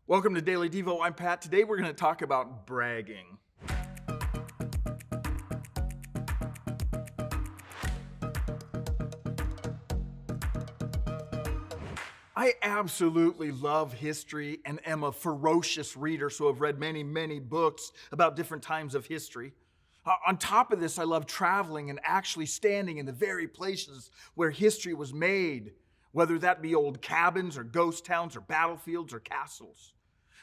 Welcome to Daily Devo. I'm Pat. Today we're going to talk about bragging. I absolutely love history and am a ferocious reader, so I've read many books about different times of history. On top of this, I love traveling and actually standing in the very places where history was made, whether that be old cabins or ghost towns or battlefields or castles.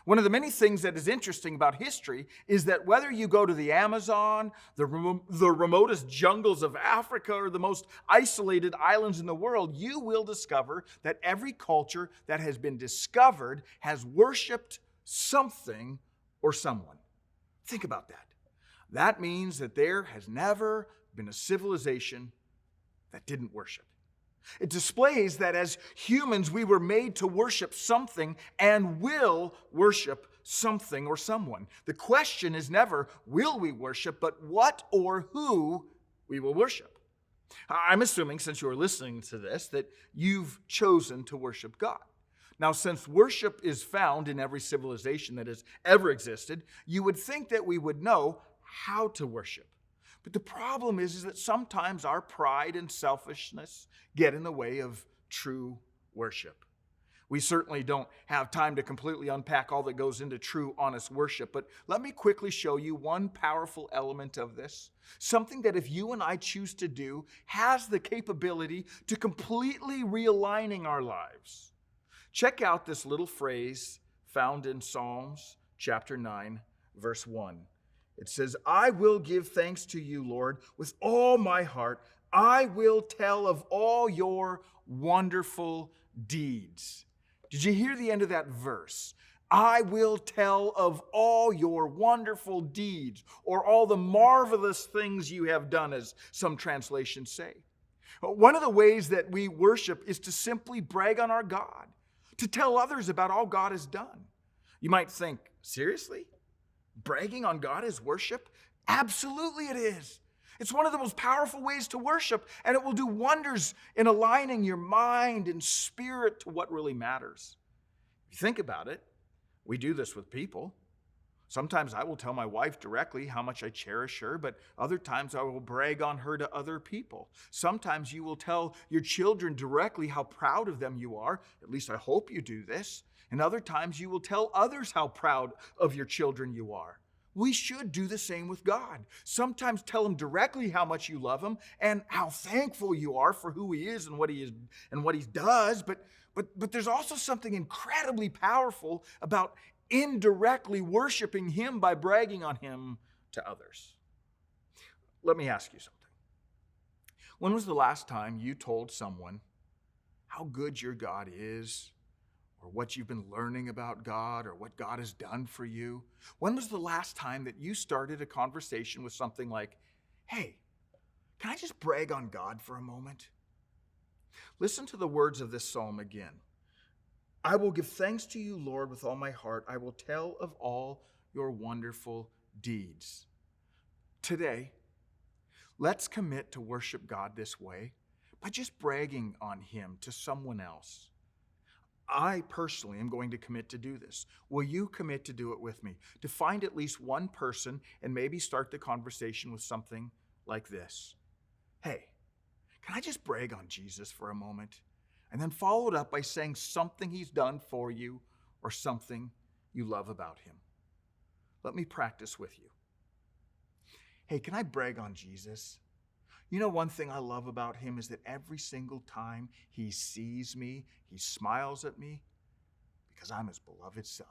One of the many things that is interesting about history is that whether you go to the Amazon, the remotest jungles of Africa, or the most isolated islands in the world, you will discover that every culture that has been discovered has worshiped something or someone. Think about that. That means that there has never been a civilization that didn't worship. It displays that as humans, we were made to worship something and will worship something or someone. The question is never, will we worship, but what or who we will worship. I'm assuming, since you're listening to this, that you've chosen to worship God. Now, since worship is found in every civilization that has ever existed, you would think that we would know how to worship. But the problem is that sometimes our pride and selfishness get in the way of true worship. We certainly don't have time to completely unpack all that goes into true, honest worship, but let me quickly show you one powerful element of this. Something that if you and I choose to do, has the capability to completely realigning our lives. Check out this little phrase found in Psalms chapter 9, verse 1. It says, I will give thanks to you, Lord, with all my heart. I will tell of all your wonderful deeds. Did you hear the end of that verse? I will tell of all your wonderful deeds, or all the marvelous things you have done, as some translations say. One of the ways that we worship is to simply brag on our God, to tell others about all God has done. You might think, seriously? Bragging on God is worship? Absolutely it is. It's one of the most powerful ways to worship, and it will do wonders in aligning your mind and spirit to what really matters. If you think about it, we do this with people. Sometimes I will tell my wife directly how much I cherish her, but other times I will brag on her to other people. Sometimes you will tell your children directly how proud of them you are. At least I hope you do this. And other times you will tell others how proud of your children you are. We should do the same with God. Sometimes tell him directly how much you love him and how thankful you are for who he is and what he does. But there's also something incredibly powerful about indirectly worshiping him by bragging on him to others. Let me ask you something. When was the last time you told someone how good your God is, or what you've been learning about God, or what God has done for you? When was the last time that you started a conversation with something like, hey, can I just brag on God for a moment? Listen to the words of this psalm again. I will give thanks to you, Lord, with all my heart. I will tell of all your wonderful deeds. Today, let's commit to worship God this way by just bragging on him to someone else. I personally am going to commit to do this. Will you commit to do it with me? To find at least one person and maybe start the conversation with something like this. Hey, can I just brag on Jesus for a moment? And then follow it up by saying something he's done for you or something you love about him. Let me practice with you. Hey, can I brag on Jesus? You know, one thing I love about him is that every single time he sees me, he smiles at me because I'm his beloved son.